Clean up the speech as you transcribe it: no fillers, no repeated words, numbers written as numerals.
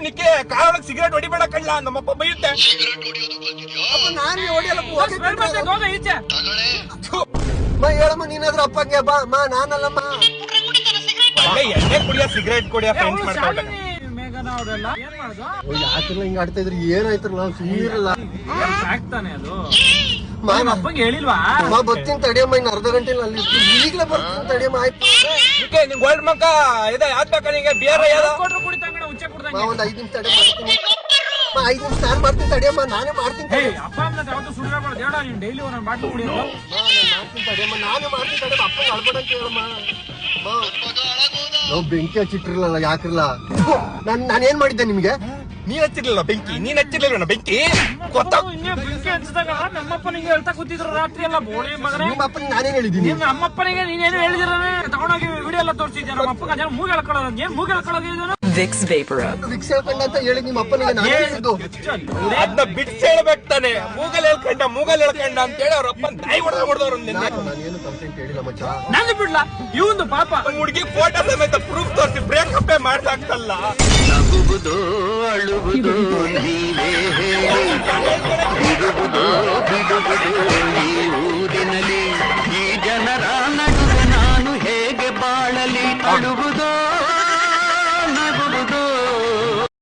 ನಿಕ್ಕೆ ಕಾರೊಳಗೆ cigarette ಹೊಡಿಬೇಡ ಕಳ್ಳ, ನಮ್ಮಪ್ಪ ಬೈಯುತ್ತೆ. ನಾನು ಹೊಡಿಯಲ್ಲ. ಹೇಳಮ್ಮ ನೀನಾದ್ರೂ ಅಪ್ಪಂಗೆ ಬಾ ಮಾ, ನಾನಲ್ಲಮ್ಮ. ಎಣ್ಣೆ ಕುಡಿಯೋ ಸಿಗರೇಟ್ ಕುಡಿಯೋ ಫ್ರೆಂಡ್ಸ್ ಮಾಡ್ಕೊಂಡ. ಯಾಕೆಲ್ಲ ಹಿಂಗ ಆಡ್ತಾ ಇದ್ರಿ? ಏನಾಯ್ತ್ರಲ್ಲ ನಾವು ಸುಮ್ಮನಿರಲ್ಲ. ಅಪ್ಪಂಗೆ ಹೇಳಿಲ್ವಾ? ಬರ್ತೀನಿ ತಡಿಯಮ್ಮ, ಇನ್ನು ಅರ್ಧ ಗಂಟೆ ಅಲ್ಲಿ ಈಗಲೇ ಬರ್ತೀನಿ ತಡಿಯಮ್ಮ. ಆಯ್ತು ನಿನ್ ಗೋಲ್ಡ್ ಮಕ್ಕ ಇದೆ ಯಾವ್ದಕ್ಕ ನಿಂಗೆ ಬಿಯರ್ ಒಂದ್ 5 ನಿಮಿಷ ತಡೆ ಮಾಡ್ತೀನಿ. 5 ನಿಮಿಷ ನಾನು ಮಾಡ್ತೀನಿ ತಡಿಯಮ್ಮ, ನಾನೇ ಮಾಡ್ತೀನಿ. ಅಪ್ಪ ಡೈಲಿ ಒಂದೊಂದು ಬಾಟ್ಲು ಕುಡಿಯೋದು. ಮಾಡ್ತೀನಿ ತಡಿಯಮ್ಮ, ನಾನೇ ಮಾಡ್ತೀನಿ ತಡಿಯಮ್ಮ. ಅಪ್ಪಂಗೆ ಅಳ್ಬೇಡ ಅಂತ ಹೇಳಮ್ಮ. ನಾವು ಬೆಂಕಿ ಹಚ್ಚಿಟ್ಟಿರ್ಲಲ್ಲ, ಯಾಕಿರ್ಲ? ನಾನೇನ್ ಮಾಡಿದ್ದೆ ನಿಮ್ಗೆ? ನೀನ್ ಹಚ್ಚಿರ್ಲಿಲ್ಲ ಬೆಂಕಿ, ನೀನ್ ಹಚ್ಚಿರ್ಲಿಲ್ಲ ಬೆಂಕಿ. ಬೆಂಕಿ ಹಚ್ಚಿದಾಗ ನಮ್ಮಪ್ಪನಿಗೆ ಹೇಳ್ತಾ ಕೂತಿದ್ರು ರಾತ್ರಿ ಎಲ್ಲ ಬೋಳಿ ಮಗನೇ. ನಿಮ್ಮ ಅಪ್ಪನಿಗೆ ನಾನೇನ್ ಹೇಳಿದೀನಿ? ನಿಮ್ಮ ಅಮ್ಮಪ್ಪನಿಗೆ ನೀನೇನು ಹೇಳಿದಿರ? ತಗೊಂಡೋಗಿ ವಿಡಿಯೋ ಎಲ್ಲ ತೋರಿಸಿದ್ಯಾ ನಮ್ಮ ಅಪ್ಪಗ? ಜನ ಮೂಗ್ ಹೇಳ್ಕೊಳ್ಳೋದು. ಏನ್ ಮೂಗ್ ಹೇಳ್ಕೊಳ್ಳೋದು? ವಿಕ್ಸ್ ವೇಪರ್ ವಿಕ್ಸ್ ಹೇಳ್ಕೊಂಡ ಅಂತ ಹೇಳಿ ನಿಮ್ಮ ಅಪ್ಪನಿಗೆ ನಾನು ಹೇಳಿದ್ದು. ಅದನ್ನ ಬಿಡ್ಸ್ ಹೇಳ್ಬೇಕು ತಾನೆ. ಮೂಗಲ್ ಹೇಳ್ಕೊಂಡ ಅಂತ ಹೇಳಿ ಅವ್ರ ಅಪ್ಪ ನಾಯಿ ಹೊಡೆದವ್ರು. ನಾನೇನು ಕಂಪ್ಲೇಂಟ್ ಹೇಳಿಲ್ಲ ಮಚ್ಚ. ನಂದು ಬಿಡ್ಲಾ ಇವಂದು ಪಾಪ. ಹುಡುಗಿ ಫೋಟೋ ಸಮೇತ ಪ್ರೂಫ್ ತೋರಿಸಿ ಬ್ರೇಕಪ್ ಮಾಡ್ದಾಗ್ತಲ್ಲ. ನಗುವುದು ಅಳುವುದು ನೀವೇ ಹೇಳಿ, ಬಿಡುವುದು ಈ ಊರಿನಲ್ಲಿ